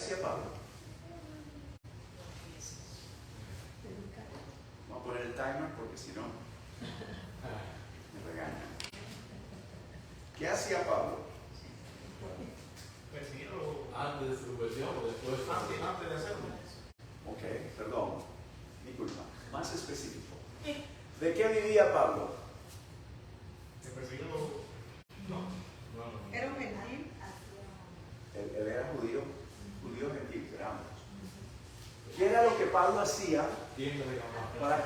hacía Pablo? Vamos a poner el timer porque si no me regañan. ¿Qué hacía Pablo? Perseguirlo antes de su conversión o después. Antes de hacerlo. Ok, perdón, mi culpa. Más específico. ¿De qué vivía Pablo? De perseguirlo. No. Era un gentil. Él era judío gentil, éramos. ¿Qué era lo que Pablo hacía? Para...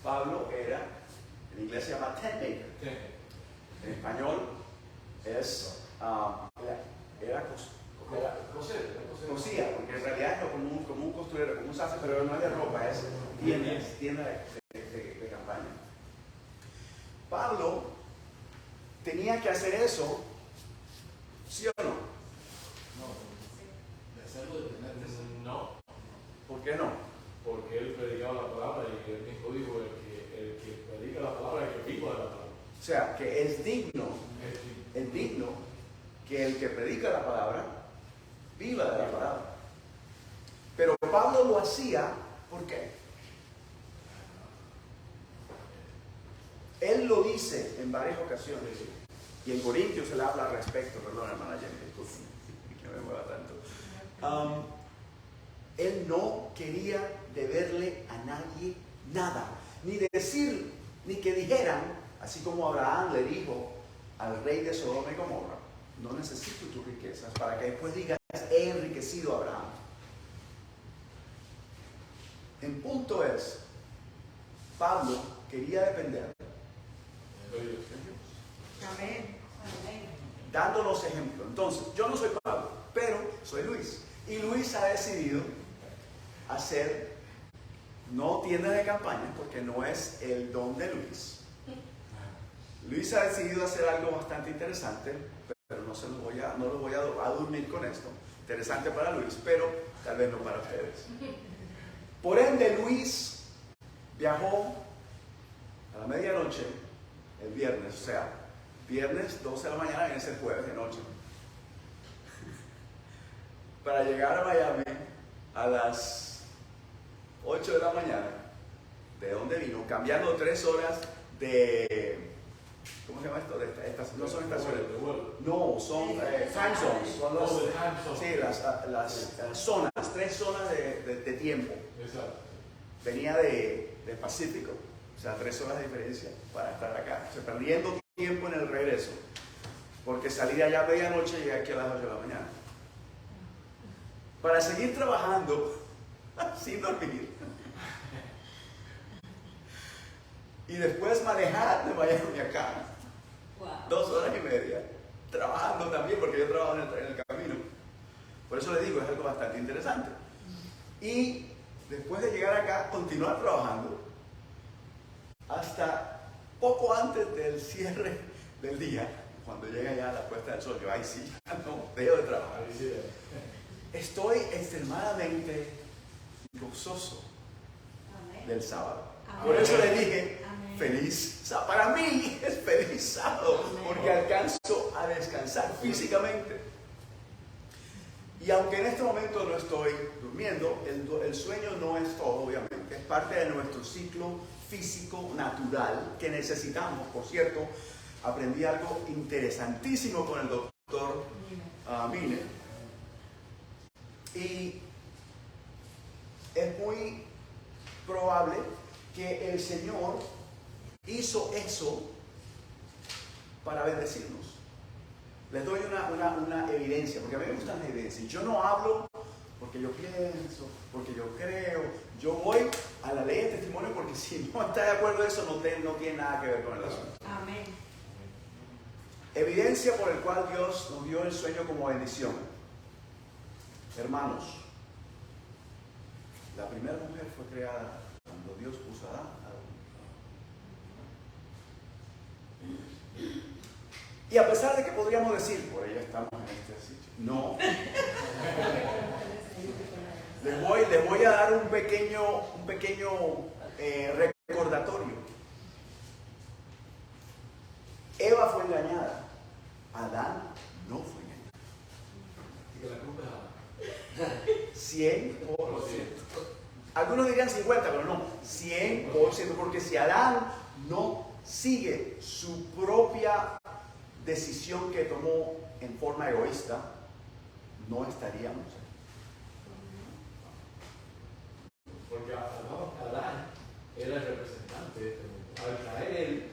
Pablo era, en inglés se llama tent maker. En español es, cosía, porque en realidad es como un costurero, como un sastre, pero no es de ropa, es tienda de campaña. Pablo tenía que hacer eso, ¿sí o no? No. ¿Por qué no? Porque él predicaba la palabra y él mismo dijo el que predica la palabra es que viva de la palabra. O sea, que es digno que el que predica la palabra viva de la palabra. Pero Pablo lo hacía, ¿por qué? Él lo dice en varias ocasiones, y en Corintios se le habla al respecto, perdón hermana Jenny, que no me mueva tanto. Él no quería deberle a nadie nada, ni decir, ni que dijeran, así como Abraham le dijo al rey de Sodoma y Gomorra: no necesito tus riquezas, para que después digas, he enriquecido a Abraham. El punto es, Pablo quería depender de Dios, Amén. dándonos ejemplo. Entonces, yo no soy Pablo, pero soy Luis, y Luis ha decidido hacer no tienda de campaña, porque no es el don de Luis. Luis ha decidido hacer algo bastante interesante, pero no lo voy a dormir con esto. Interesante para Luis, pero tal vez no para ustedes. Por ende, Luis viajó a la medianoche el viernes, o sea, viernes 12 de la mañana, viene a ser jueves de noche, para llegar a Miami a las 8 de la mañana, de donde vino, cambiando 3 horas de... ¿Cómo se llama esto? No son estaciones. No, son time zones. Son las zonas, 3 zonas de tiempo. Exacto. Venía del Pacífico, o sea, 3 horas de diferencia para estar acá. O sea, perdiendo tiempo en el regreso, porque salí de allá a medianoche y llegué aquí a las 8 de la mañana. Para seguir trabajando sin dormir. Y después manejar de Miami acá. 2 horas y media. Trabajando también, porque yo trabajo en el camino. Por eso les digo, es algo bastante interesante. Y después de llegar acá, continuar trabajando hasta poco antes del cierre del día, cuando llega ya la puesta del sol. Yo ahí sí, ya no dejo de trabajar. Estoy extremadamente gozoso del sábado. Por eso le dije, feliz sábado. Para mí es feliz sábado, porque alcanzo a descansar físicamente. Y aunque en este momento no estoy durmiendo, el sueño no es todo, obviamente. Es parte de nuestro ciclo físico natural que necesitamos. Por cierto, aprendí algo interesantísimo con el doctor Mine. Y es muy probable que el Señor hizo eso para bendecirnos. Les doy una evidencia, porque a mí me gustan las evidencias. Yo no hablo porque yo pienso, porque yo creo. Yo voy a la ley de testimonio porque si no está de acuerdo eso no tiene nada que ver con el asunto. Amén. Evidencia por el cual Dios nos dio el sueño como bendición. Hermanos, la primera mujer fue creada cuando Dios puso a Adán. Y a pesar de que podríamos decir, por ella estamos en este sitio, no. Les voy a dar un pequeño recordatorio. Eva fue engañada, Adán no fue engañado. 100%. Algunos dirían 50, pero no, 100%, porque si Adán no sigue su propia decisión que tomó en forma egoísta, no estaríamos. Porque Adán era el representante de este mundo. Al caer él,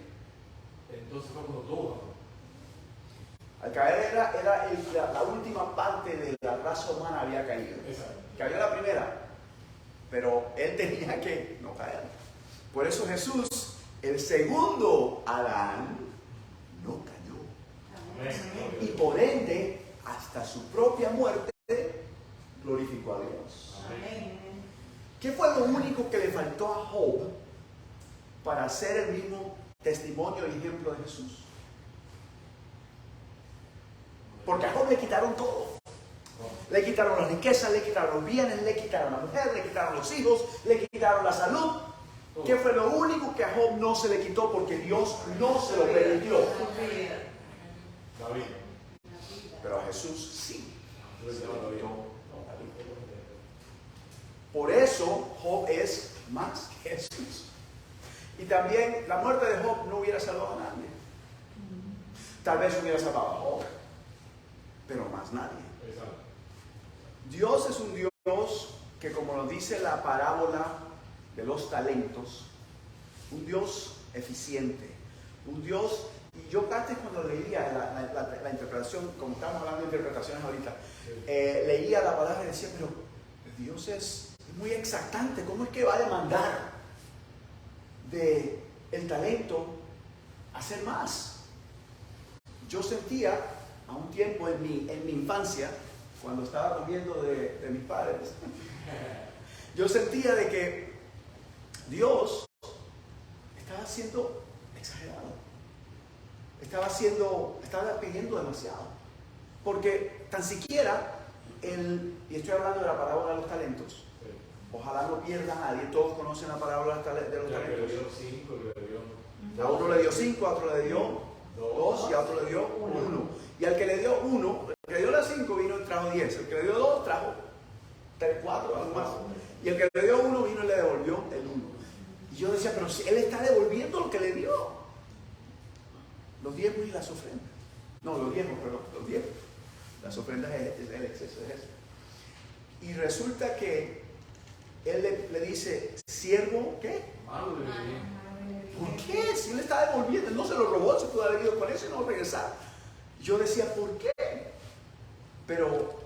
entonces fue cuando todo bajó. Al caer la última parte de la raza humana había caído. Exacto. Cayó la primera, pero él tenía que no caer. Por eso Jesús, el segundo Adán, no cayó. Y por ende, hasta su propia muerte, glorificó a Dios. Amén. ¿Qué fue lo único que le faltó a Job para ser el mismo testimonio y ejemplo de Jesús? Porque a Job le quitaron todo. Le quitaron las riquezas, le quitaron los bienes, le quitaron la mujer, le quitaron los hijos, le quitaron la salud. ¿Qué fue lo único que a Job no se le quitó porque Dios no se lo permitió? La vida. Pero a Jesús sí. La vida. Por eso Job es más que Jesús. Y también la muerte de Job no hubiera salvado a nadie. Tal vez hubiera salvado a Job, pero más nadie. Exacto. Dios es un Dios que, como nos dice la parábola de los talentos, un Dios eficiente, un Dios, y yo antes cuando leía la interpretación, como estamos hablando de interpretaciones ahorita, leía la palabra y decía, pero Dios es muy exactante, ¿cómo es que va a demandar de el talento hacer más? Yo sentía a un tiempo en mi infancia, cuando estaba comiendo de mis padres, yo sentía de que Dios estaba siendo exagerado, estaba pidiendo demasiado, porque tan siquiera y estoy hablando de la parábola de los talentos, ojalá no pierda a nadie, todos conocen la parábola de los talentos. Le dio 5, le dio. A uno le dio 5, a otro le dio 2 y a otro le dio 1. Y al que le dio 1, el que le dio las 5 vino y trajo 10. El que le dio 2 trajo 3, 4, algo más. Y el que le dio 1 vino y le devolvió el 1. Y yo decía, pero si él está devolviendo lo que le dio. Los diezmos y las ofrendas. No, los diezmos, perdón, los diezmos. Las ofrendas es el exceso, es eso. Y resulta que él le dice, siervo, ¿qué? Malo de bien. ¿Por qué? Si él está devolviendo, no se lo robó, se pudo haber ido con eso y no regresar. Yo decía, ¿por qué? Pero,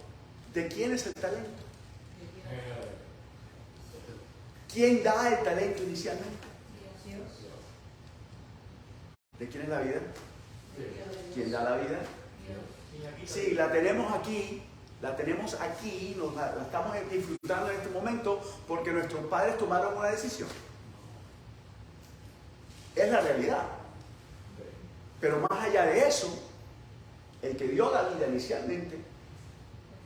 ¿de quién es el talento? ¿Quién da el talento inicialmente? ¿De quién es la vida? ¿Quién da la vida? Sí, la tenemos aquí, la estamos disfrutando en este momento porque nuestros padres tomaron una decisión. Es la realidad. Pero más allá de eso, el que dio la vida inicialmente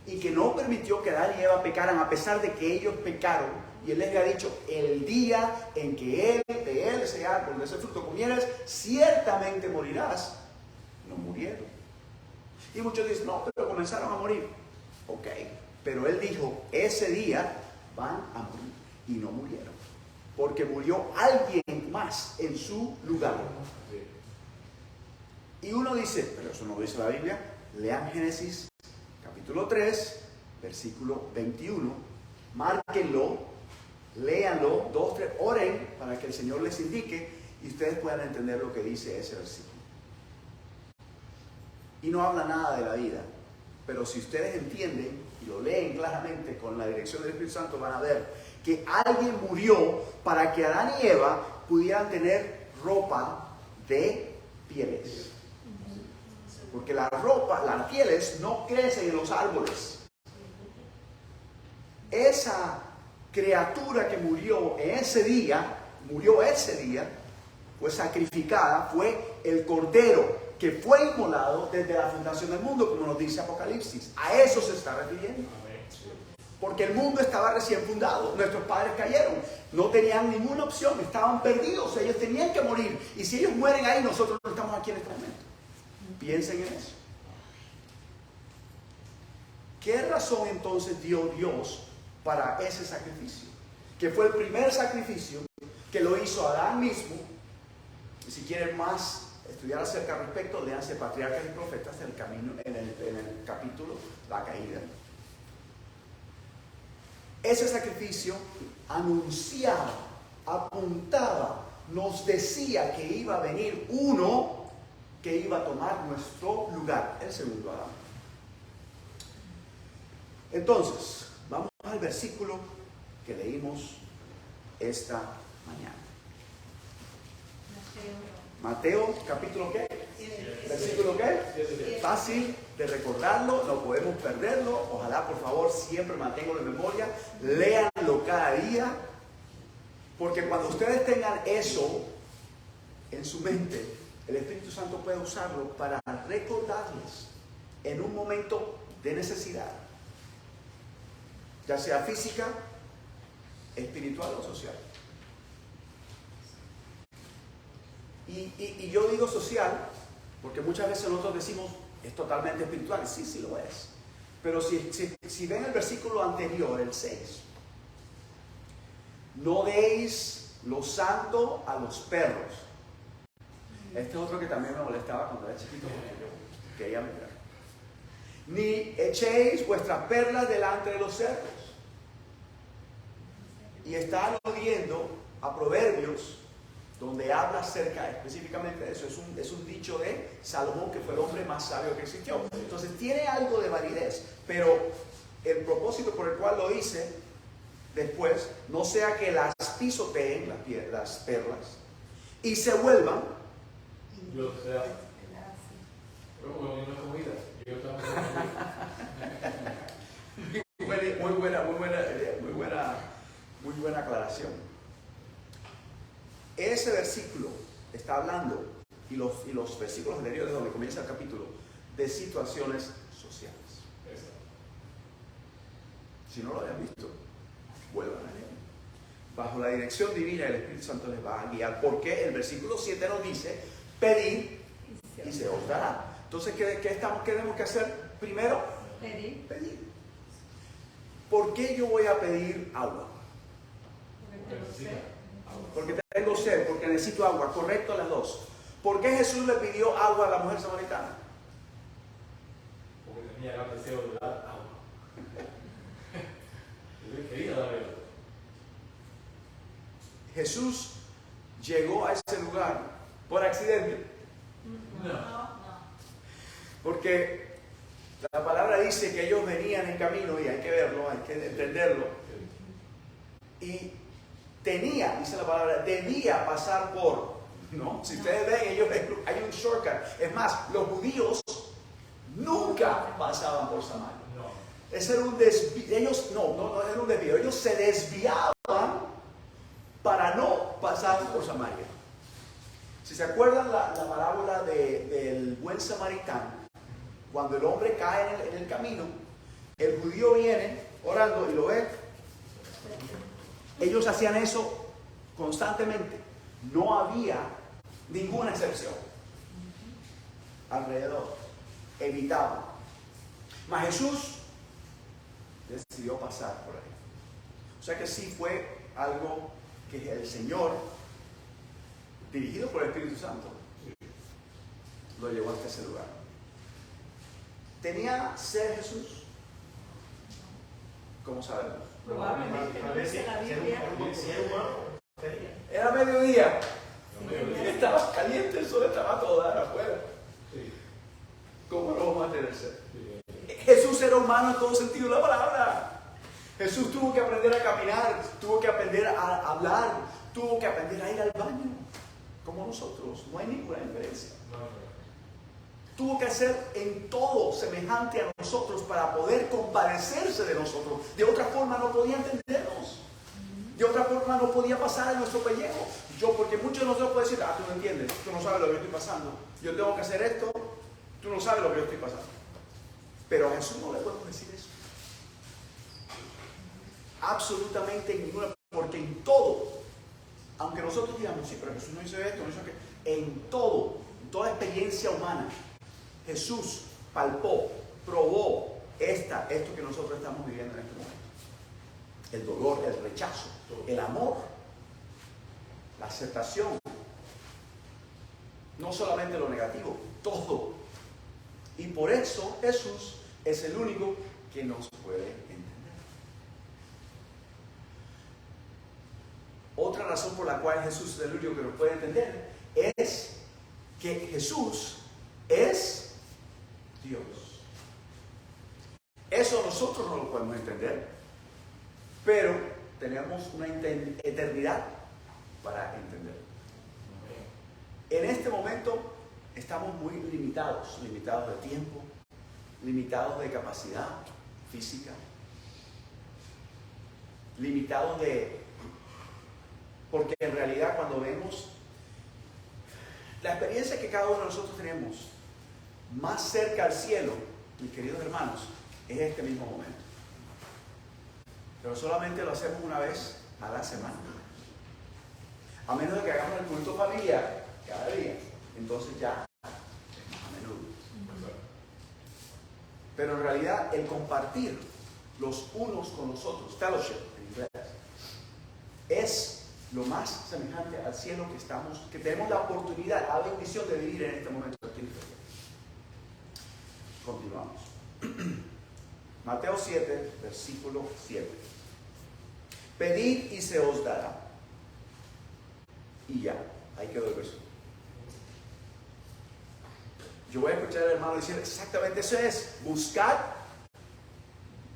y que no permitió que Adán y Eva pecaran a pesar de que ellos pecaron, y él les había dicho, el día en que de él ese árbol, de ese fruto comieras, ciertamente morirás. No murieron. Y muchos dicen, no, pero comenzaron a morir. Ok, pero él dijo, ese día van a morir. Y no murieron. Porque murió alguien más en su lugar. Y uno dice, pero eso no lo dice la Biblia. Lean Génesis capítulo 3, versículo 21. Márquenlo, léanlo, 2, 3, oren para que el Señor les indique y ustedes puedan entender lo que dice ese versículo. Y no habla nada de la vida, pero si ustedes entienden y lo leen claramente con la dirección del Espíritu Santo, van a ver que alguien murió para que Adán y Eva pudieran tener ropa de pieles. Porque la ropa, las pieles no crecen en los árboles. Esa criatura que murió ese día, fue sacrificada, fue el cordero que fue inmolado desde la fundación del mundo, como nos dice Apocalipsis. A eso se está refiriendo. Porque el mundo estaba recién fundado, nuestros padres cayeron, no tenían ninguna opción, estaban perdidos, ellos tenían que morir. Y si ellos mueren ahí, nosotros no estamos aquí en este momento. Piensen en eso. ¿Qué razón entonces dio Dios para ese sacrificio, que fue el primer sacrificio que lo hizo Adán mismo. Y si quieren más estudiar acerca al respecto, léanse Patriarcas y Profetas en el capítulo La Caída. Ese sacrificio anunciaba, apuntaba, nos decía que iba a venir uno que iba a tomar nuestro lugar, el segundo Adán. Entonces, vamos al versículo que leímos esta mañana. Mateo, capítulo ¿qué? ¿Versículo qué? Fácil de recordarlo, no podemos perderlo. Ojalá, por favor, siempre manténganlo en memoria. Léanlo cada día. Porque cuando ustedes tengan eso en su mente, el Espíritu Santo puede usarlo para recordarles en un momento de necesidad, ya sea física, espiritual o social. Y yo digo social porque muchas veces nosotros decimos es totalmente espiritual, y sí lo es. Pero si ven el versículo anterior, el 6, no deis lo santo a los perros. Este es otro que también me molestaba cuando era chiquito, porque yo quería meter. Ni echéis vuestras perlas delante de los cerdos. Y está aludiendo a Proverbios, donde habla acerca específicamente de eso. Es un dicho de Salomón, que fue el hombre más sabio que existió. Entonces tiene algo de validez, pero el propósito por el cual lo dice después, no sea que las pisoteen las perlas y se vuelvan. Yo sea. Como una comida. Yo Muy buena aclaración. Ese versículo está hablando, y los versículos anteriores donde comienza el capítulo, de situaciones sociales. Si no lo habían visto, vuelvan a leer. Bajo la dirección divina, el Espíritu Santo les va a guiar, porque el versículo 7 nos dice: pedid y se os dará. Entonces, ¿qué tenemos que hacer primero? Pedir. ¿Por qué yo voy a pedir agua? Porque tengo sed, porque necesito agua. Correcto, las dos. ¿Por qué Jesús le pidió agua a la mujer samaritana? Porque tenía gran deseo de dar agua. Yo quería darle agua. Jesús llegó a ese lugar por accidente. No. Porque la palabra dice que ellos venían en camino, y hay que verlo, hay que entenderlo. Y dice la palabra, debía pasar por, ¿no? Si ustedes ven, hay un shortcut. Es más, los judíos nunca pasaban por Samaria. No. Ese era un desvío. Ellos no era un desvío. Ellos se desviaban para no pasar por Samaria. Si se acuerdan la parábola del buen samaritano, cuando el hombre cae en el camino, el judío viene orando y lo ve. Ellos hacían eso constantemente. No había ninguna excepción alrededor. Evitaban. Mas Jesús decidió pasar por ahí. O sea que sí fue algo que el Señor, dirigido por el Espíritu Santo, lo llevó hasta ese lugar. ¿Tenía sed Jesús? ¿Cómo sabemos? Probablemente no dice la Biblia. Era mediodía. Estaba caliente, el sol estaba a todo dar afuera. ¿Cómo no vamos a tener sed? Jesús era humano en todo sentido de la palabra. Jesús tuvo que aprender a caminar, tuvo que aprender a hablar, tuvo que aprender a ir al baño, como nosotros. No hay ninguna diferencia. Tuvo que hacer en todo semejante a nosotros para poder compadecerse de nosotros. De otra forma no podía entendernos. De otra forma no podía pasar en nuestro pellejo. Porque muchos de nosotros pueden decir: tú no entiendes, tú no sabes lo que yo estoy pasando. Yo tengo que hacer esto, tú no sabes lo que yo estoy pasando. Pero a Jesús no le podemos decir eso. Absolutamente en ninguna. Porque en todo, aunque nosotros digamos: sí, pero Jesús no hizo esto, no hizo aquello. En todo, en toda experiencia humana, Jesús palpó, probó esto que nosotros estamos viviendo en este momento. el dolor, el rechazo, el amor, la aceptación. No solamente lo negativo, todo. Y por eso Jesús es el único que nos puede entender. Otra razón por la cual Jesús es el único que nos puede entender es que Jesús es Dios. Eso nosotros no lo podemos entender, pero tenemos una eternidad para entenderlo. En este momento estamos muy limitados de tiempo, limitados de capacidad física, limitados porque en realidad cuando vemos la experiencia que cada uno de nosotros tenemos más cerca al cielo, mis queridos hermanos, es este mismo momento. Pero solamente lo hacemos una vez a la semana. A menos de que hagamos el culto familiar cada día. Entonces ya a menudo. Pero en realidad el compartir los unos con los otros, fellowship en inglés, es lo más semejante al cielo que tenemos la oportunidad, la bendición de vivir en este momento. Continuamos. Mateo 7, versículo 7. Pedid y se os dará. Y ya, ahí quedó el verso. Yo voy a escuchar al hermano decir exactamente eso es. Buscad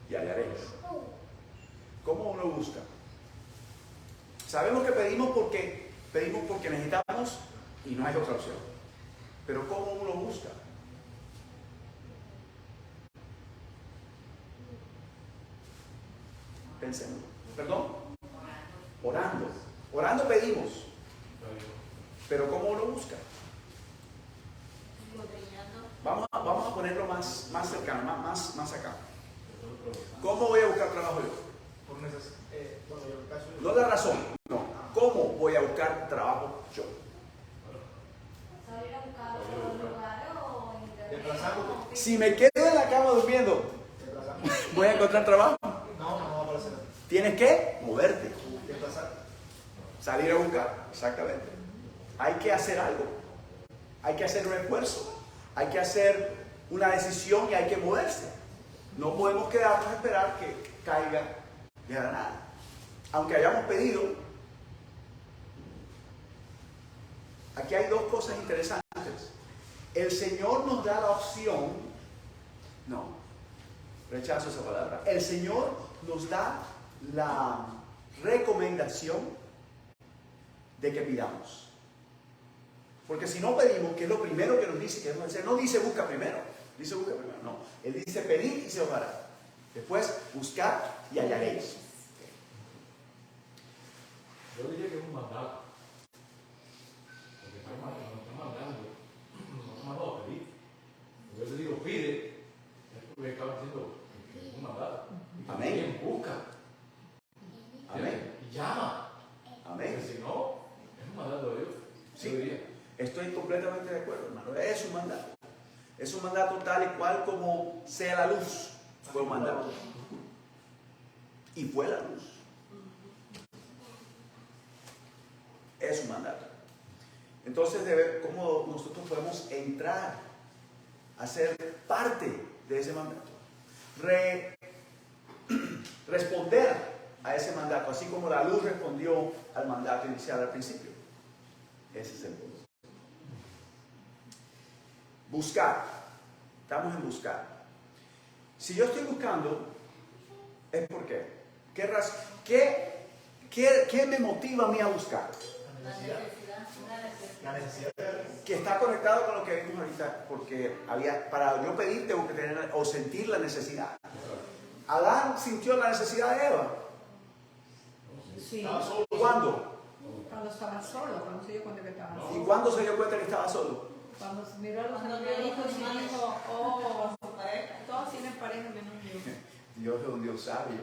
y hallaréis. ¿Cómo uno busca? Sabemos que pedimos porque necesitamos y no hay otra opción. Pero ¿cómo uno busca? Pensemos. ¿Perdón? Orando. Orando pedimos. Pero ¿cómo uno busca? Vamos a ponerlo más cercano, más acá. ¿Cómo voy a buscar trabajo yo? No la razón, no. ¿Cómo voy a buscar trabajo yo? ¿Salir a buscar otro lugar o internet? Si me quedo en la cama durmiendo, ¿voy a encontrar trabajo? No va a aparecer. Tienes que moverte. Salir a buscar, exactamente. Hay que hacer algo. Hay que hacer un esfuerzo. Hay que hacer una decisión y hay que moverse. No podemos quedarnos a esperar que caiga de la nada. Aunque hayamos pedido, aquí hay dos cosas interesantes. El Señor nos da la opción, no, rechazo esa palabra. El Señor nos da la recomendación de que pidamos. Porque si no pedimos, que es lo primero que nos dice que debemos hacer, no dice busca primero, dice busca primero, no. Él dice pedir y se os dará. Después buscar y hallaréis. Yo diría que es un mandato. Porque nos está mandando, nos ha mandado a pedir. Cuando yo te digo pide, es porque acaba diciendo que es un mandato. Y que Amén. también busca. Amén. Y llama. Amén. Porque si no, es un mandato de Dios. Sí. Yo diría. Estoy completamente de acuerdo, hermano. Es un mandato. Es un mandato tal y cual como sea la luz. Fue un mandato. Y fue la luz. Es un mandato. Entonces, de ver cómo nosotros podemos entrar a ser parte de ese mandato. Responder a ese mandato, así como la luz respondió al mandato inicial al principio. Ese es el punto. Buscar. Estamos en buscar. Si yo estoy buscando, es por qué. ¿Qué me motiva a mí a buscar? La necesidad. Que está conectado con lo que vimos ahorita, porque para yo pedir tengo que tener o sentir la necesidad. Adán sintió la necesidad de Eva. Sí. ¿Cuándo? Cuando estaba solo, cuando se dio cuenta que estaba ¿Y solo. cuándo se dio cuenta que estaba solo? Cuando miró a los animalitos y dijo, oh, todos tienen pareja menos yo. Dios es un Dios sabio.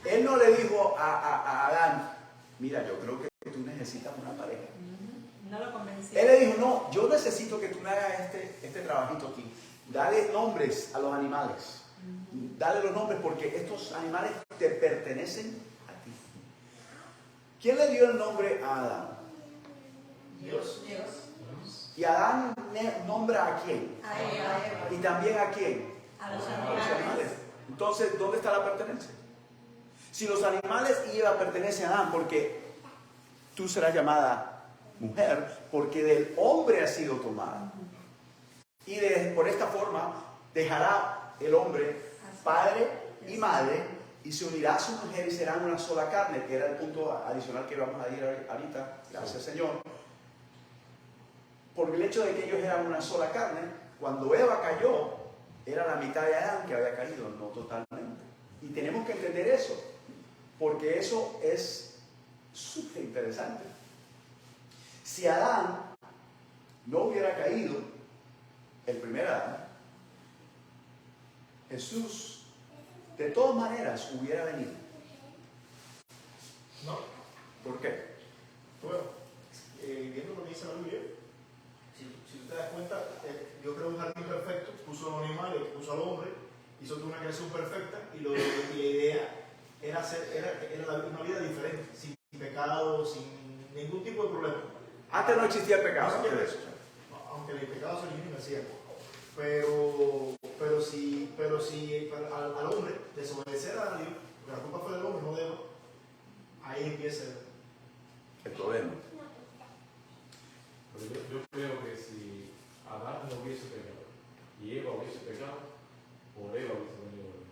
Él no le dijo a Adán, mira, yo creo que tú necesitas una pareja. No lo convencí. Él le dijo, no, yo necesito que tú me hagas este trabajito aquí. Dale nombres a los animales. Dale los nombres porque estos animales te pertenecen a ti. ¿Quién le dio el nombre a Adán? Dios. ¿Y Adán nombra a quién? A Eva. ¿Y también a quién? A los A los animales. animales. Entonces, ¿dónde está la pertenencia? Si los animales y Eva pertenecen a Adán, porque tú serás llamada mujer, porque del hombre ha sido tomada. Y por esta forma dejará el hombre padre y madre y se unirá a su mujer y serán una sola carne, que era el punto adicional que vamos a ir ahorita, gracias Señor. Por el hecho de que ellos eran una sola carne, cuando Eva cayó, era la mitad de Adán que había caído, no totalmente. Y tenemos que entender eso, porque eso es súper interesante. Si Adán no hubiera caído, el primer Adán, Jesús de todas maneras hubiera venido. No. ¿Por qué? Bueno, viendo lo que dice la Biblia, si tú te das cuenta, Dios creó un jardín perfecto, puso a los animales, puso al hombre, hizo una creación perfecta y la idea era una vida diferente, sin pecado, sin ningún tipo de problema. Antes no existía el pecado. Aunque el pecado se originó en el cielo. Pero si al hombre desobedecer a Dios, porque la culpa fue del hombre, no de Dios, ahí empieza el problema. Pero yo creo que si Adán no hubiese pecado y Eva hubiese pecado, por Eva hubiese venido el mundo.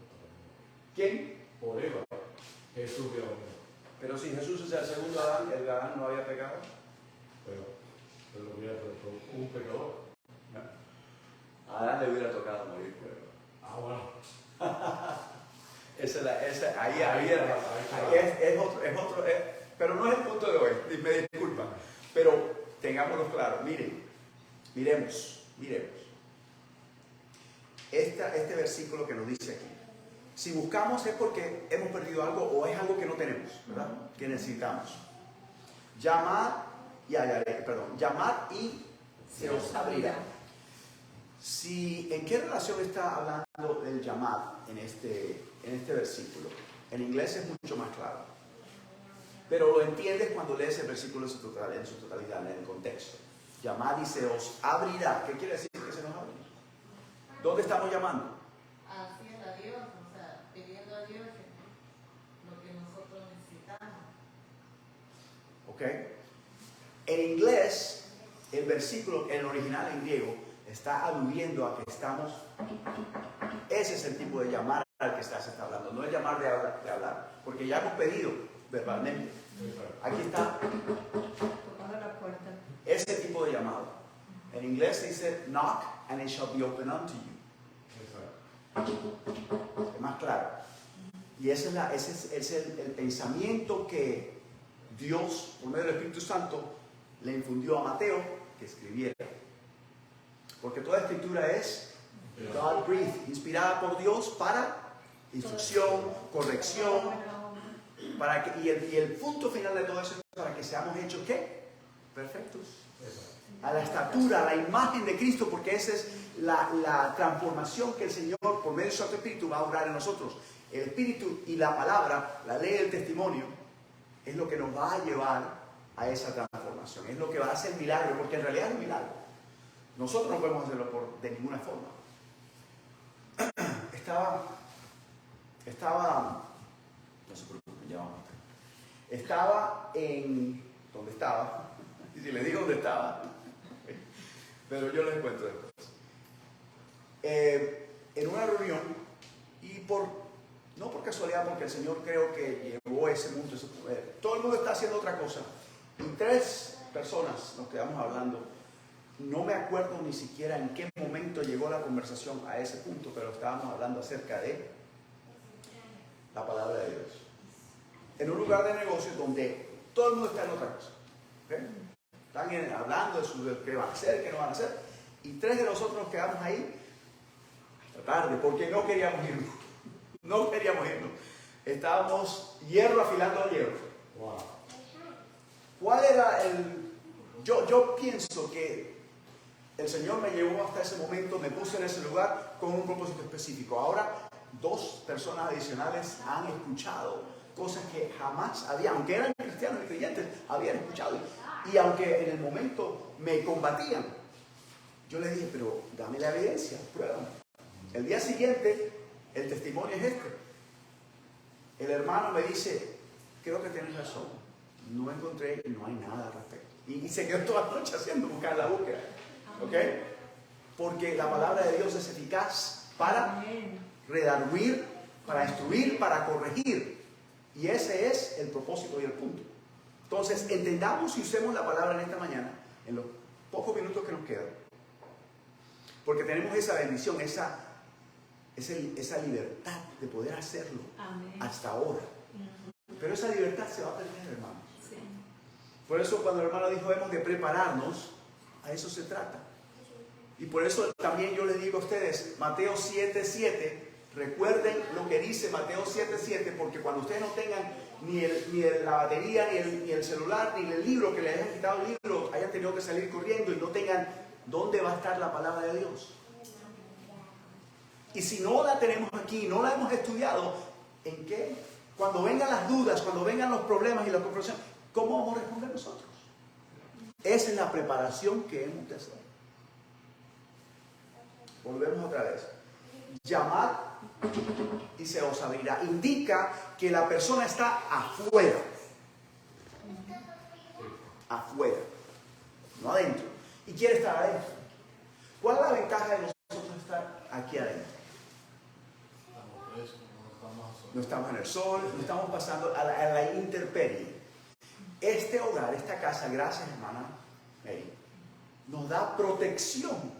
¿Quién? Por Eva, Jesús hubiera venido. Pero si Jesús es el segundo Adán, el Adán no había pecado. Pero lo hubiera puesto un pecador. A Adán le hubiera tocado morir. Bueno. Es otro, pero no es el punto de hoy, me disculpan. Pero tengámoslo claro, miremos. Este versículo que nos dice aquí. Si buscamos es porque hemos perdido algo o es algo que no tenemos, ¿verdad? Que necesitamos. Llamad y se os abrirá. ¿En qué relación está hablando el llamad en este versículo? En inglés es mucho más claro. Pero lo entiendes cuando lees el versículo en su totalidad, en el contexto. Llamad y se os abrirá. ¿Qué quiere decir que se nos abre? ¿Dónde estamos llamando? Haciendo a Dios, o sea, pidiendo a Dios lo que nosotros necesitamos. ¿Ok? En inglés, el versículo, en el original en griego, está aludiendo a que estamos. Ese es el tipo de llamar al que estás hablando, no es llamar de hablar, porque ya hemos pedido verbalmente. Aquí está Tocando la puerta. ese tipo de llamado. En inglés se dice knock and it shall be open unto you. Es más claro. Y ese es el pensamiento que Dios, por medio del Espíritu Santo, le infundió a Mateo que escribiera. Porque toda escritura es God breathed, inspirada por Dios para instrucción, corrección, y el punto final de todo eso es para que seamos hechos ¿qué? Perfectos. A la estatura, a la imagen de Cristo, porque esa es la transformación que el Señor, por medio de su Santo Espíritu, va a obrar en nosotros. El Espíritu y la palabra, la ley del testimonio, es lo que nos va a llevar a esa transformación. Es lo que va a hacer milagro, porque en realidad es un milagro. Nosotros no podemos hacerlo de ninguna forma. No se preocupen, ya vamos a estar. Estaba en... ¿Dónde estaba? Y si les digo dónde estaba, pero yo les cuento después. En una reunión, y no por casualidad, porque el Señor creo que llevó ese mundo, todo el mundo está haciendo otra cosa. Y 3 personas nos quedamos hablando. No me acuerdo ni siquiera en qué momento llegó la conversación a ese punto, pero estábamos hablando acerca de la palabra de Dios. En un lugar de negocios donde todo el mundo está en otra cosa. ¿Okay? Están hablando de qué van a hacer, qué no van a hacer. Y 3 de nosotros nos quedamos ahí hasta tarde porque no queríamos irnos. No queríamos irnos. Estábamos hierro afilando hierro. Wow. ¿Cuál era Yo pienso que el Señor me llevó hasta ese momento, me puso en ese lugar con un propósito específico. Ahora, 2 personas adicionales han escuchado cosas que jamás habían, aunque eran cristianos y creyentes, habían escuchado. Y aunque en el momento me combatían, yo les dije, pero dame la evidencia, pruébame. El día siguiente, el testimonio es este. El hermano me dice, creo que tienes razón, no encontré, no hay nada al respecto. Y se quedó toda la noche buscar la búsqueda. ¿Ok? Porque la palabra de Dios es eficaz para redarguir, para instruir, para corregir. Y ese es el propósito y el punto. Entonces, entendamos y usemos la palabra en esta mañana, en los pocos minutos que nos quedan. Porque tenemos esa bendición, esa libertad de poder hacerlo. Amén. Hasta ahora. Pero esa libertad se va a perder, hermanos. Sí. Por eso cuando el hermano dijo, hemos de prepararnos, a eso se trata. Y por eso también yo les digo a ustedes, Mateo 7:7, recuerden lo que dice Mateo 7:7, porque cuando ustedes no tengan ni la batería, ni el celular, ni el libro, que les hayan quitado el libro, hayan tenido que salir corriendo y no tengan dónde va a estar la palabra de Dios. Y si no la tenemos aquí, no la hemos estudiado, ¿en qué? Cuando vengan las dudas, cuando vengan los problemas y las confrontaciones, ¿cómo vamos a responder nosotros? Esa es la preparación que hemos de hacer. Volvemos otra vez. Llamad y se os abrirá. Indica que la persona está afuera. Afuera, no adentro. Y quiere estar adentro. ¿Cuál es la ventaja de nosotros estar aquí adentro? No estamos en el sol, no estamos pasando a la intemperie. Este hogar, esta casa, gracias hermana Mary, nos da protección.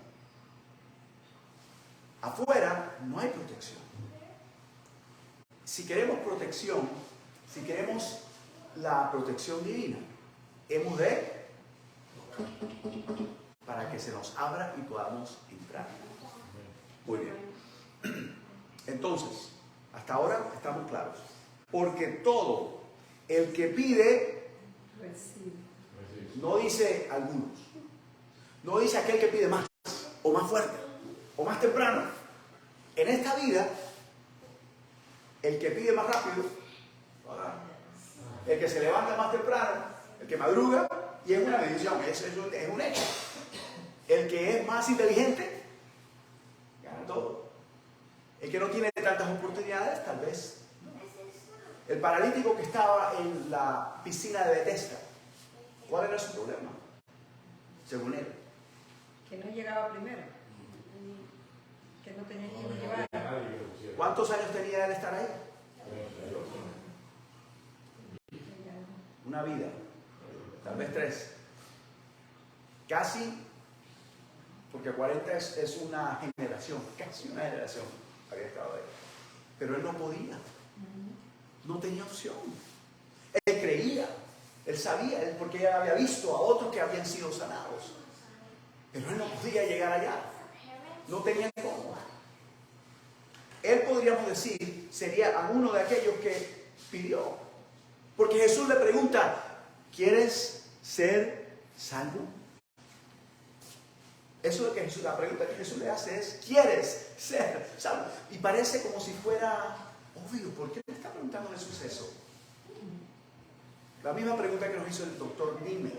Afuera no hay protección. Si queremos protección, si queremos la protección divina, hemos de, para que se nos abra y podamos entrar. Muy bien. Entonces, hasta ahora estamos claros. Porque todo el que pide, no dice algunos, no dice aquel que pide más, o más fuerte, o más temprano. En esta vida, el que pide más rápido, el que se levanta más temprano, el que madruga, y es una bendición, es un hecho. El que es más inteligente, gana todo. El que no tiene tantas oportunidades, tal vez no. El paralítico que estaba en la piscina de Bethesda, ¿cuál era su problema? Según él. Que no llegaba primero. Que no tenía quien lo llevara. ¿Cuántos años tenía él estar ahí? Una vida, tal vez 3. Casi, porque 40 es una generación, casi una generación había estado ahí. Pero él no podía, no tenía opción. Él creía, él sabía, porque él había visto a otros que habían sido sanados. Pero él no podía llegar allá, no tenía cómo. Él, podríamos decir, sería uno de aquellos que pidió. Porque Jesús le pregunta, ¿quieres ser salvo? Eso es lo que Jesús, la pregunta que Jesús le hace es, ¿quieres ser salvo? Y parece como si fuera obvio. ¿Por qué le está preguntando Jesús eso? La misma pregunta que nos hizo el doctor Dime.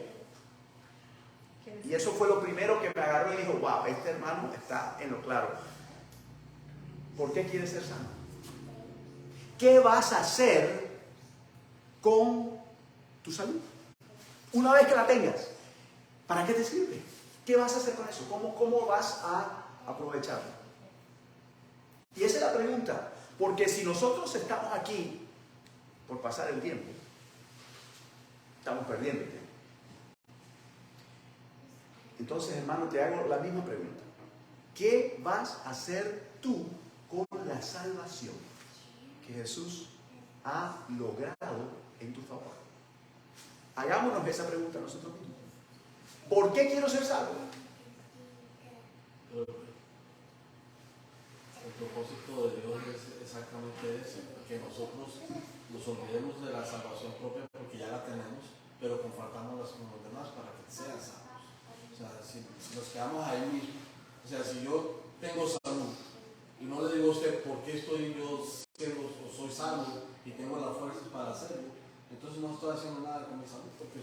Y eso fue lo primero que me agarró y dijo, wow, este hermano está en lo claro. ¿Por qué quieres ser sano? ¿Qué vas a hacer con tu salud? Una vez que la tengas, ¿para qué te sirve? ¿Qué vas a hacer con eso? ¿Cómo vas a aprovecharlo? Y esa es la pregunta. Porque si nosotros estamos aquí por pasar el tiempo, estamos perdiendo el tiempo. Entonces, hermano, te hago la misma pregunta. ¿Qué vas a hacer tú con la salvación que Jesús ha logrado en tu favor? Hagámonos esa pregunta nosotros mismos. ¿Por qué quiero ser salvo? El propósito de Dios es exactamente ese, que nosotros nos olvidemos de la salvación propia porque ya la tenemos, pero compartámosla con los demás para que sean salvos. O sea, si nos quedamos ahí mismo, o sea, si yo tengo salud Y no le digo a usted por qué estoy yo siendo o soy salvo y tengo las fuerzas para hacerlo. Entonces no estoy haciendo nada con mi salud. Porque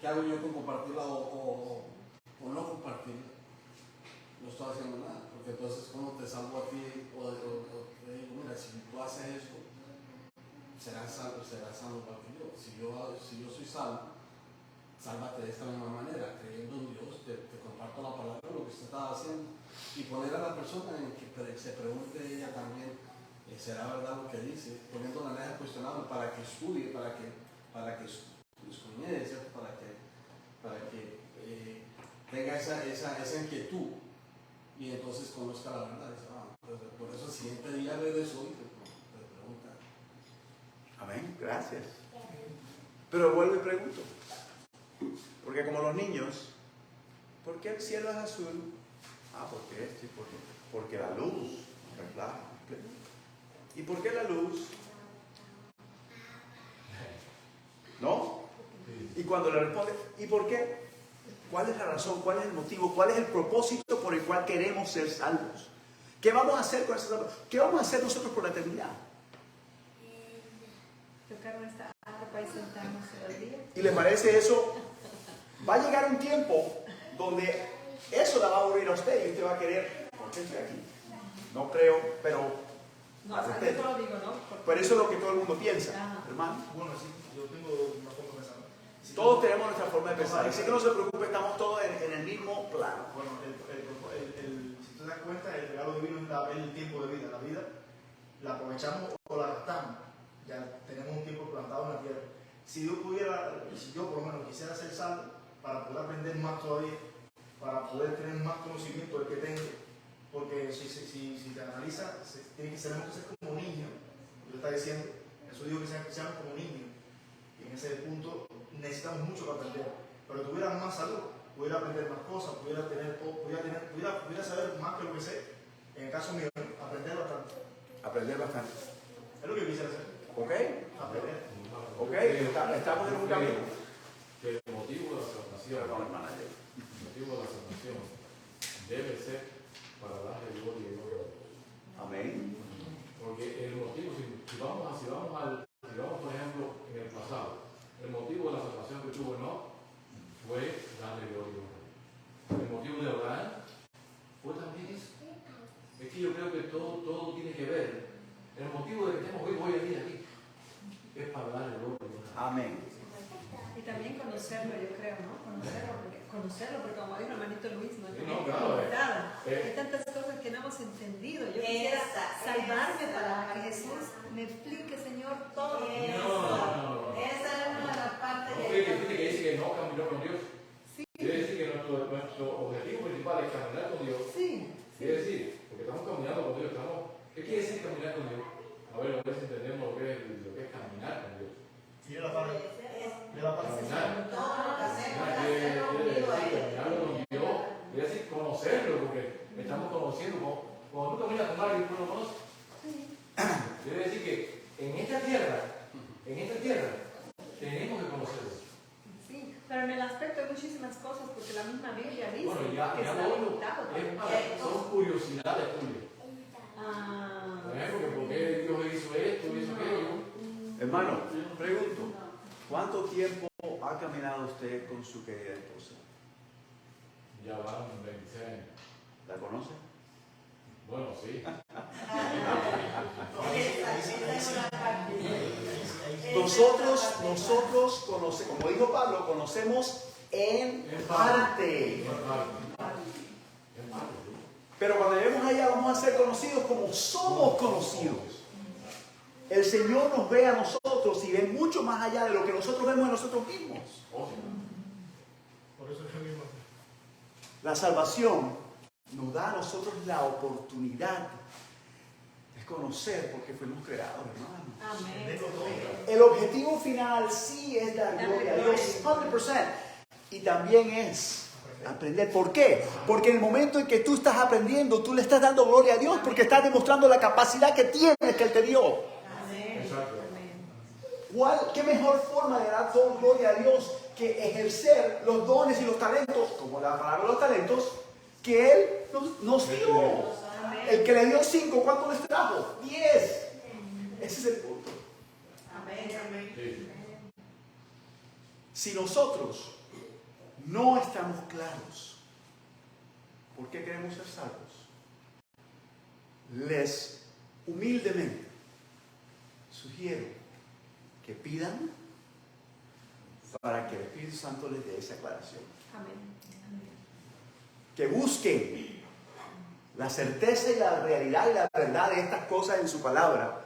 ¿qué hago yo con compartirla o no compartirla? No estoy haciendo nada. Porque entonces cuando te salvo a ti o te digo, mira, si tú haces esto, serás salvo para que yo. Si yo soy salvo, sálvate de esta misma manera, creyendo en Dios, te comparto la palabra de lo que usted estaba haciendo y poner a la persona en que se pregunte ella también, ¿será verdad lo que dice? Poniendo la manera cuestionable para que estudie, para que escudriñe, ¿cierto? Para que tenga esa inquietud y entonces conozca la verdad. Por eso el siguiente día regresó y te pregunta. Amén, gracias. Pero vuelvo y pregunto. Porque como los niños, ¿por qué el cielo es azul? Porque esto y porque la luz refleja. ¿Y por qué la luz? ¿No? Y cuando le responde, ¿y por qué? ¿Cuál es la razón? ¿Cuál es el motivo? ¿Cuál es el propósito por el cual queremos ser salvos? ¿Qué vamos a hacer con esa salvación? ¿Qué vamos a hacer nosotros por la eternidad? Tocar nuestra arpa y sentarnos todo el día. ¿Y les parece eso? Va a llegar un tiempo donde eso la va a aburrir a usted y usted va a querer, ¿por qué estoy aquí? No creo, pero No, o sea, yo te lo digo, ¿no? pero eso es lo que todo el mundo piensa, Ajá. hermano. Bueno, sí, yo tengo una forma de pensar. Si Todos tenemos nuestra forma de pensar. Así que no se preocupe, estamos todos en el mismo plano. Bueno, si te das cuenta, el regalo divino es el tiempo de vida. La vida la aprovechamos o la gastamos. Ya tenemos un tiempo plantado en la tierra. Si yo por lo menos quisiera ser salvo, para poder aprender más todavía, para poder tener más conocimiento del que tengo, porque si te analiza, tenemos que ser como niños. Lo está diciendo, eso digo que seamos como niños. Y en ese punto necesitamos mucho para aprender. Pero tuviera más salud, pudiera aprender más cosas, pudiera saber más que lo que sé. En el caso mío, aprender bastante. Aprender bastante. Es lo que quisiera hacer. ¿Ok? Aprender. ¿Ok? Estamos en un camino. Que el motivo de la salvación, Perdón, hermana. el motivo de la salvación debe ser para darle gloria y honor a Dios. Amén. Porque el motivo, si vamos por ejemplo en el pasado, el motivo de la salvación que tuvo Enoch fue darle gloria y honor. El motivo de Abraham fue también eso. Es que yo creo que todo tiene que ver. El motivo de que estemos vivos hoy en día aquí es para darle gloria y honor. Amén. Y también conocerlo, yo creo, ¿no? Conocerlo, porque como dijo el hermanito Luis, no es claro, limitada. Hay tantas cosas que no hemos entendido. Yo quisiera salvarme para que Jesús me explique, Señor, todo. No. Esa es una de las partes No fue que dice que no caminó con Dios. Sí. Quiere decir que nuestro objetivo principal es caminar con Dios. Sí. Quiere decir, porque estamos caminando con Dios. ¿Qué quiere decir caminar con Dios? A ver si entendemos lo que es caminar con Dios. Mira la parte. Mira la parte. Caminar. todo lo que hacemos, Caminar hacerlo quiere unido a decir Él. caminarlo con Dios. Quiere decir conocerlo, porque estamos conociendo. Cuando tú caminas con alguien, tú lo conoces. Quiere decir que en esta tierra, tenemos que conocerlo. Sí, pero en el aspecto hay muchísimas cosas, porque la misma Biblia dice Bueno, que ya está lo limitado. son curiosidades tuyas. Ah, Por ejemplo, ¿por qué Dios hizo esto, hizo aquello? Hermano, pregunto, ¿cuánto tiempo ha caminado usted con su querida esposa? Ya van 26 años. ¿La conoce? Bueno, sí. Nosotros conocemos, como dijo Pablo, conocemos en parte. Pero cuando lleguemos allá vamos a ser conocidos como somos conocidos. El Señor nos ve a nosotros y ve mucho más allá de lo que nosotros vemos en nosotros mismos. Por eso es el mismo. La salvación nos da a nosotros la oportunidad de conocer por qué fuimos creados, hermano. amén. El objetivo final sí es dar gloria a Dios 100%. Y también es aprender. ¿Por qué? Porque en el momento en que tú estás aprendiendo, tú le estás dando gloria a Dios porque estás demostrando la capacidad que tienes, que Él te dio. Amén. Exacto. Amén. ¿Qué mejor forma de dar toda gloria a Dios que ejercer los dones y los talentos, como la palabra de los talentos, que Él nos dio? Amén. El que le dio 5, ¿cuánto les trajo? 10. Ese es el punto. Amén. Si nosotros no estamos claros por qué queremos ser salvos, les humildemente sugiero que pidan para que el Espíritu Santo les dé esa aclaración. Amén. Que busquen la certeza y la realidad y la verdad de estas cosas en su palabra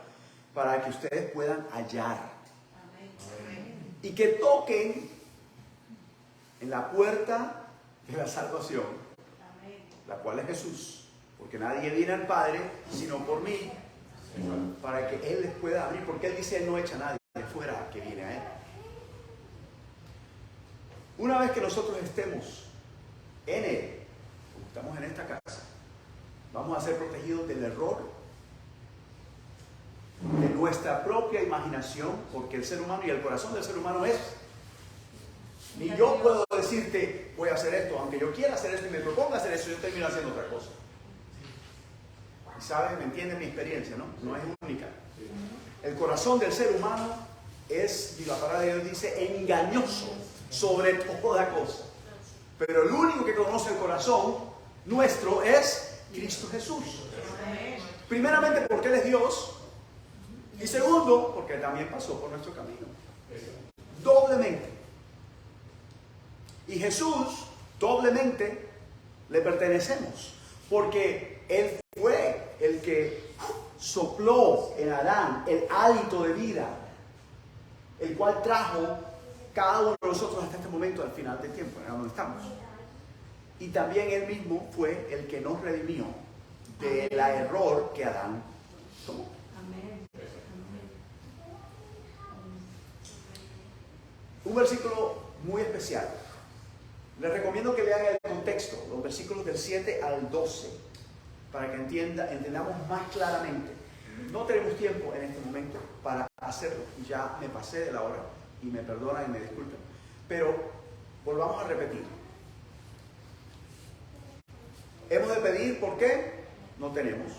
para que ustedes puedan hallar. Y que toquen en la puerta de la salvación, la cual es Jesús, porque nadie viene al Padre sino por mí, para que Él les pueda abrir, porque Él dice: Él no echa a nadie de fuera que viene a Él. Una vez que nosotros estemos en Él, como estamos en esta casa, vamos a ser protegidos del error, de nuestra propia imaginación, porque el ser humano y el corazón del ser humano es: ni yo puedo decirte voy a hacer esto, aunque yo quiera hacer esto y me proponga hacer eso, yo termino haciendo otra cosa. Y saben, me entienden mi experiencia, ¿no? No es única. El corazón del ser humano es, y la palabra de Dios dice, engañoso sobre toda cosa. Pero el único que conoce el corazón nuestro es Cristo Jesús. Primeramente porque Él es Dios, y segundo porque Él también pasó por nuestro camino. Doblemente. Y Jesús, doblemente, le pertenecemos, porque Él fue el que sopló en Adán el hálito de vida, el cual trajo cada uno de nosotros hasta este momento, al final del tiempo, en donde estamos. Y también Él mismo fue el que nos redimió del error que Adán tomó. Amén. Un versículo muy especial. Les recomiendo que lean el contexto, los versículos del 7 al 12, para que entendamos más claramente. No tenemos tiempo en este momento para hacerlo. Ya me pasé de la hora y me perdonan y me disculpen. Pero volvamos a repetir. Hemos de pedir, ¿por qué? No tenemos.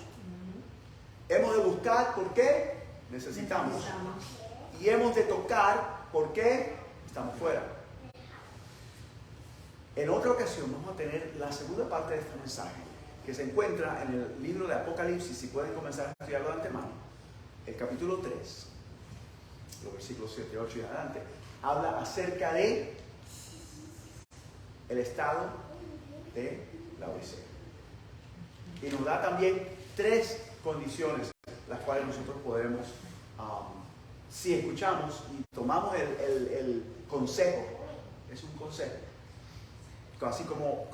Hemos de buscar, ¿por qué? Necesitamos. Y hemos de tocar, ¿por qué? Estamos fuera. En otra ocasión vamos a tener la segunda parte de este mensaje, que se encuentra en el libro de Apocalipsis. Si pueden comenzar a estudiarlo de antemano, el capítulo 3, los versículos 7, 8 y adelante, habla acerca de el estado de la Odisea. Y nos da también 3 condiciones, las cuales nosotros podremos, si escuchamos y tomamos el consejo, es un consejo, así como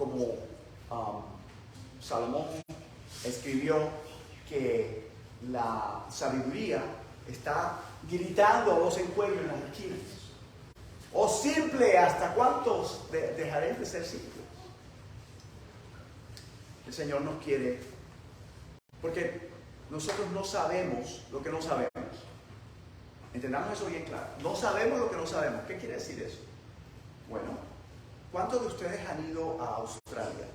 Salomón escribió que la sabiduría está gritando a voz en cuello en las esquinas. O simple, ¿hasta cuántos dejaré de ser simples? El Señor nos quiere, porque nosotros no sabemos lo que no sabemos. Entendamos eso bien claro. No sabemos lo que no sabemos. ¿Qué quiere decir eso? Bueno, ¿cuántos de ustedes han ido a Australia?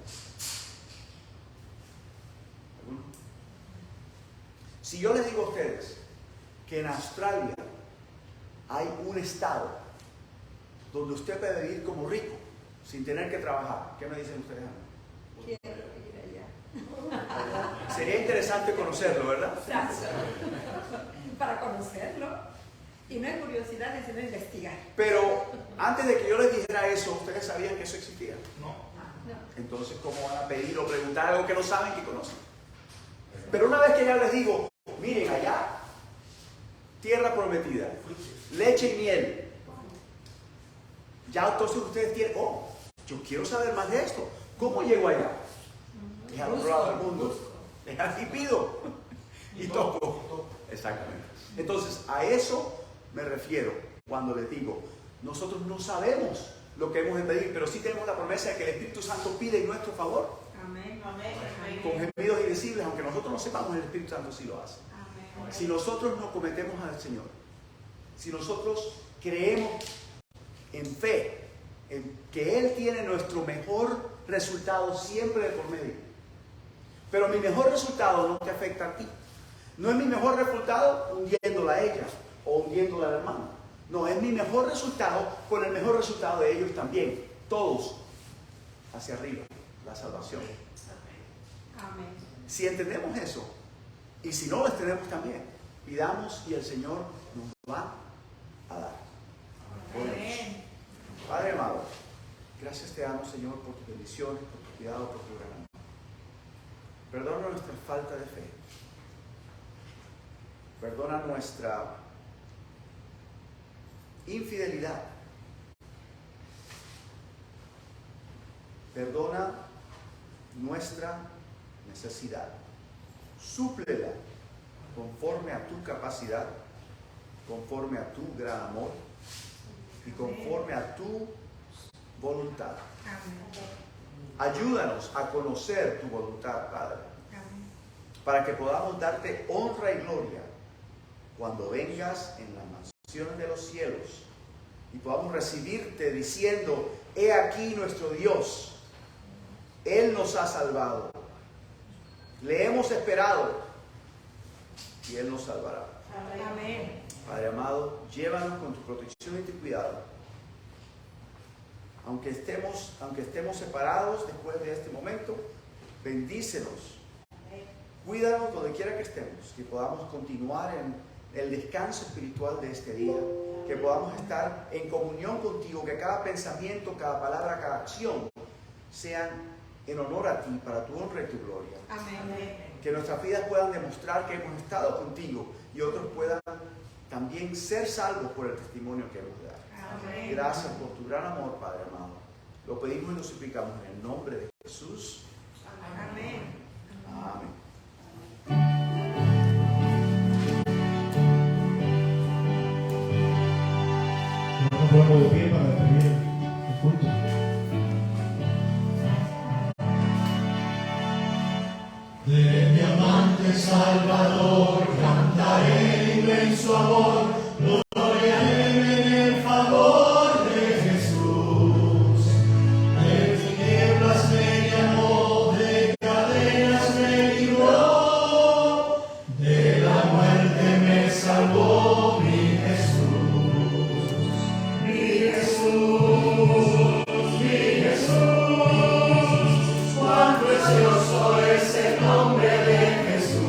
¿Alguno? Si yo les digo a ustedes que en Australia hay un estado donde usted puede vivir como rico sin tener que trabajar, ¿qué me dicen ustedes? Quiero ir allá. Sería interesante conocerlo, ¿verdad? Para conocerlo. Y no es curiosidad, sino investigar. Pero antes de que yo les dijera eso, ¿ustedes sabían que eso existía? No. Entonces, ¿cómo van a pedir o preguntar algo que no saben que conocen? Pero una vez que ya les digo, miren allá, tierra prometida, leche y miel, ya entonces ustedes tienen, yo quiero saber más de esto. ¿Cómo llego allá? Es al otro lado del mundo. Es así pido. Y toco. Exactamente. Entonces, a eso me refiero cuando les digo, nosotros no sabemos lo que hemos de pedir, pero sí tenemos la promesa de que el Espíritu Santo pide en nuestro favor. Amén. Con gemidos indecibles, aunque nosotros no sepamos, el Espíritu Santo sí lo hace. Amén. Si nosotros nos cometemos al Señor, si nosotros creemos en fe, en que Él tiene nuestro mejor resultado siempre de por medio, Pero mi mejor resultado no te afecta a ti. No es mi mejor resultado hundiéndola a ella o hundiéndola al hermano. No, es mi mejor resultado con el mejor resultado de ellos también. Todos hacia arriba, la salvación. Amén. Si entendemos eso, y si no lo entendemos también, pidamos y el Señor nos va a dar. Oremos. Padre amado, gracias te damos, Señor, por tus bendiciones, por tu cuidado, por tu gran amor. Perdona nuestra falta de fe. Perdona nuestra infidelidad. Perdona nuestra necesidad. Súplela conforme a tu capacidad, conforme a tu gran amor y conforme a tu voluntad. Ayúdanos a conocer tu voluntad, Padre, para que podamos darte honra y gloria cuando vengas en las mansiones de los cielos y podamos recibirte diciendo: he aquí nuestro Dios, Él nos ha salvado, le hemos esperado y Él nos salvará. Amén. Padre amado, llévanos con tu protección y tu cuidado. Aunque estemos separados después de este momento, bendícenos. Cuídanos donde quiera que estemos, que podamos continuar en el descanso espiritual de este día, que podamos estar en comunión contigo, que cada pensamiento, cada palabra, cada acción sean en honor a ti, para tu honra y tu gloria. Amén. Que nuestras vidas puedan demostrar que hemos estado contigo y otros puedan también ser salvos por el testimonio que hemos dado. Amén. Gracias por tu gran amor, Padre amado. Lo pedimos y lo suplicamos en el nombre de Jesús. Amén. Amén. Nos ponemos de pie para despedir el culto. De mi amante Salvador cantaré el inmenso amor, gloriaré en el favor de Jesús. De tinieblas me llamó, de cadenas me libró, de la muerte me salvó mi Jesús. Mi Jesús, mi Jesús, cuán precioso es el nombre de Jesús.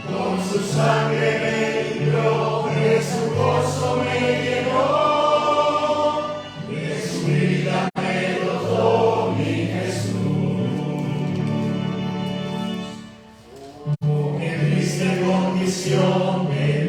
Con su sangre me libró, de su gozo me llenó, de su vida me dotó mi Jesús. En triste condición me